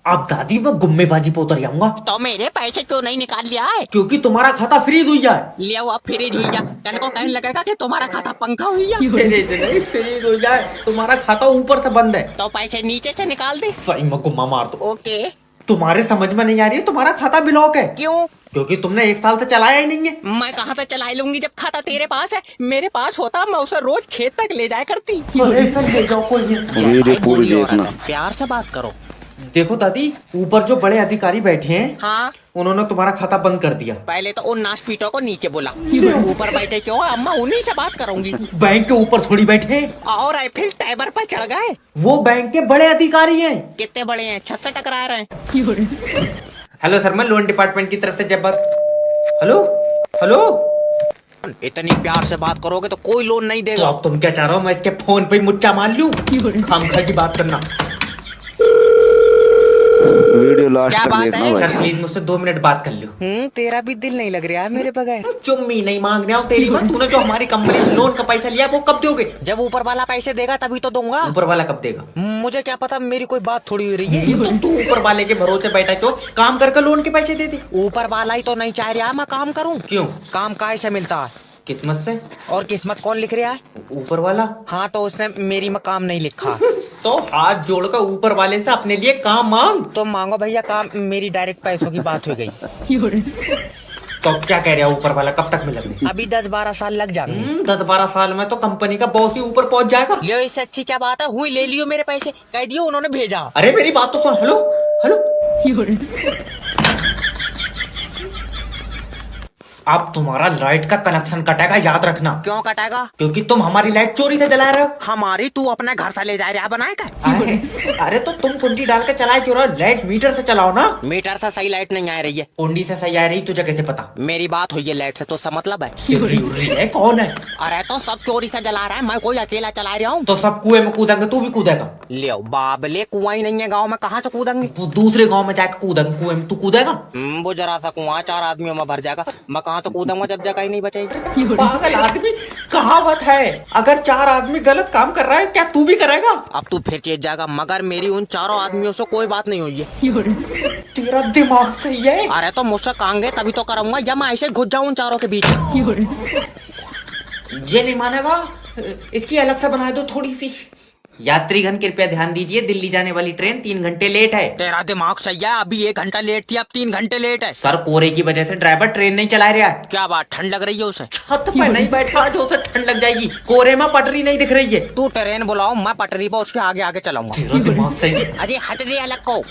अब दादी मैं गुम्मेबाजी पे उतर जाऊंगा तो मेरे पैसे क्यों नहीं निकाल लिया है? क्योंकि तुम्हारा खाता फ्रीज हुई जाए। लिया हुआ फ्रीज हुई जा, कल को कहने लगेगा कि तुम्हारा खाता पंखा हुई जा। फ्रीज नहीं, फ्रीज हो जाए, तुम्हारा खाता ऊपर से बंद है। तो पैसे नीचे से निकाल दे। सही में गुम्मा मार दो। ओके। तुम्हारे समझ में नहीं आ रही है, तुम्हारा खाता ब्लॉक है क्यों? क्योंकि तुमने 1 साल से चलाया ही नहीं है। मैं कहाँ से चला लूंगी जब खाता तेरे पास है। मेरे पास होता मैं उसे रोज खेत तक ले जाया करती। अरे सर ले जाओ कोई नहीं। वीडियो पूरी देखना। प्यार से बात करो। देखो दादी, ऊपर जो बड़े अधिकारी बैठे हैं, हाँ, उन्होंने तुम्हारा खाता बंद कर दिया। पहले तो उन नाशपीटों को नीचे बुला। ऊपर बैठे क्यों है? अम्मा उन्हीं से बात करूंगी। बैंक के ऊपर थोड़ी बैठे हैं, और आईफिल टावर पर चढ़ गए। वो बैंक के बड़े अधिकारी हैं। कितने बड़े हैं? छत से टकरा रहे हैं। हेलो सर, मैं लोन डिपार्टमेंट की तरफ से जब्बार। Hello hello. इतनी प्यार से बात करोगे तो कोई लोन नहीं तो देगा। अब तुम क्या चाह रहे हो, मैं इसके फोन पे ही मुच्चा मार लूं? खामखा की बात करना। वीडियो लास्ट क्या तक बात देखना है? भाई। सर प्लीज मुझसे 2 मिनट बात कर लो। तेरा भी दिल नहीं लग रहा है मेरे बगैर। चुम्मी नहीं मांग रहा हूँ तेरी माँ। तूने जो हमारी कंपनी से लोन का पैसा लिया वो कब दोगे? जब ऊपर वाला पैसे देगा तभी तो दूंगा। ऊपर वाला कब देगा? मुझे क्या पता, मेरी कोई बात थोड़ी हो रही है। तो तू ऊपर वाले के भरोसे बैठा क्यों? काम करके लोन के पैसे दे दे। ऊपर वाला ही तो नहीं चाह रहा मैं काम करूं। क्यों? काम काहे से मिलता है? किस्मत से। और किस्मत कौन लिख रहा है? ऊपर वाला। हाँ, तो उसने मेरी में काम नहीं लिखा। तो हाथ जोड़कर ऊपर वाले से अपने लिए काम मांग। तो मांगो भैया काम, मेरी डायरेक्ट पैसों की बात हो गई। तो अब क्या कह रहा है ऊपर वाला, कब तक मिलेंगे? अभी 10-12 साल लग जाएंगे। 10-12 साल में तो कंपनी का बॉस ही ऊपर पहुंच जाएगा। लियो, इससे अच्छी क्या बात है? हुई ले लियो मेरे पैसे, कह दियो उन्होंने भेजा। अरे मेरी बात तो सुन। Hello hello. अब तुम्हारा लाइट का कनेक्शन कटेगा, याद रखना। क्यों कटेगा? क्योंकि तुम हमारी लाइट चोरी से जला रहे हो। हमारी तू अपने घर से ले जा रहा बनाए का? अरे तो तुम कुंडी डाल के चलाए क्यों रहे हो? लाइट मीटर से चलाओ ना। मीटर से सही लाइट नहीं आ रही है। कुंडी से सही आ रही, तुझे कैसे पता? मेरी बात हुई है लाइट से, तो इसका मतलब है। सिर्री उर्री है, कौन है? अरे तो सब चोरी से जला रहा है, मैं कोई अकेला चला रहा हूँ। तो सब कुएं में कूदेंगे, तू भी कूदेगा? ले बाबले, कुआं ही नहीं है गाँव में, कहाँ से कूदेंगे? तू दूसरे गांव में जाके कूदेंगे, कुएं में तू कूदेगा? वो जरा सा कुआं 4 आदमियों में भर जाएगा, मैं कहाँ से कूदूंगा जब जगह ही नहीं बचेगी। पागल आदमी, कहावत है अगर 4 आदमी गलत काम कर रहा है, क्या तू भी करेगा? अब तू फिर चेत जाएगा, मगर मेरी उन 4 आदमियों से कोई बात नहीं हुई है। तेरा दिमाग सही है? अरे तो मुझसे कहेंगे तभी तो करूंगा, या मैं ऐसे घुस जाऊं उन 4 के बीच। ये नहीं मानेगा, इसकी अलग से बना दो थोड़ी सी। यात्रीगण कृपया ध्यान दीजिए, दिल्ली जाने वाली ट्रेन 3 घंटे लेट है। तेरा दिमाग सही है, अभी 1 घंटा लेट थी, अब 3 घंटे लेट है। सर कोहरे की वजह से ड्राइवर ट्रेन नहीं चला रहा है। क्या बात, ठंड लग रही है उसे? छत पे नहीं बैठा जो उसे ठंड लग जाएगी। कोहरे में पटरी नहीं दिख रही है। तू ट्रेन बुलाओ, मैं पटरी पर उसके आगे आगे चलाऊंगा। तेरा दिमाग सही है। अजय हट दे अलग को।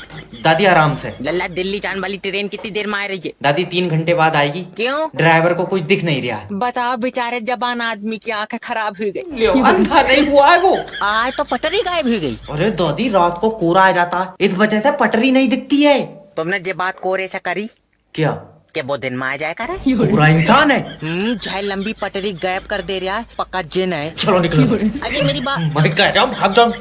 दादी आराम से। लल्ला, दिल्ली जाने वाली ट्रेन कितनी देर में आ रही है? दादी 3 घंटे बाद आएगी। क्यों? ड्राइवर को कुछ दिख नहीं रहा है। बताओ, बेचारे जबान आदमी की आंखें खराब हो गई। लियो, अंधा नहीं हुआ है वो। आज तो पटरी गायब हो गई। अरे दादी, रात को कोहरा आ जाता है, इस वजह से पटरी नहीं दिखती है। तुमने ये बात कोरे से करी क्या? कि वो दिन में आ जाए करे? कोहरा इंसान है। चाहे लंबी पटरी गायब कर दे रहा है, पक्का जिन है। चलो निकलो। अजय मेरी बात। मैं कह रहा हूँ भाग जाओ।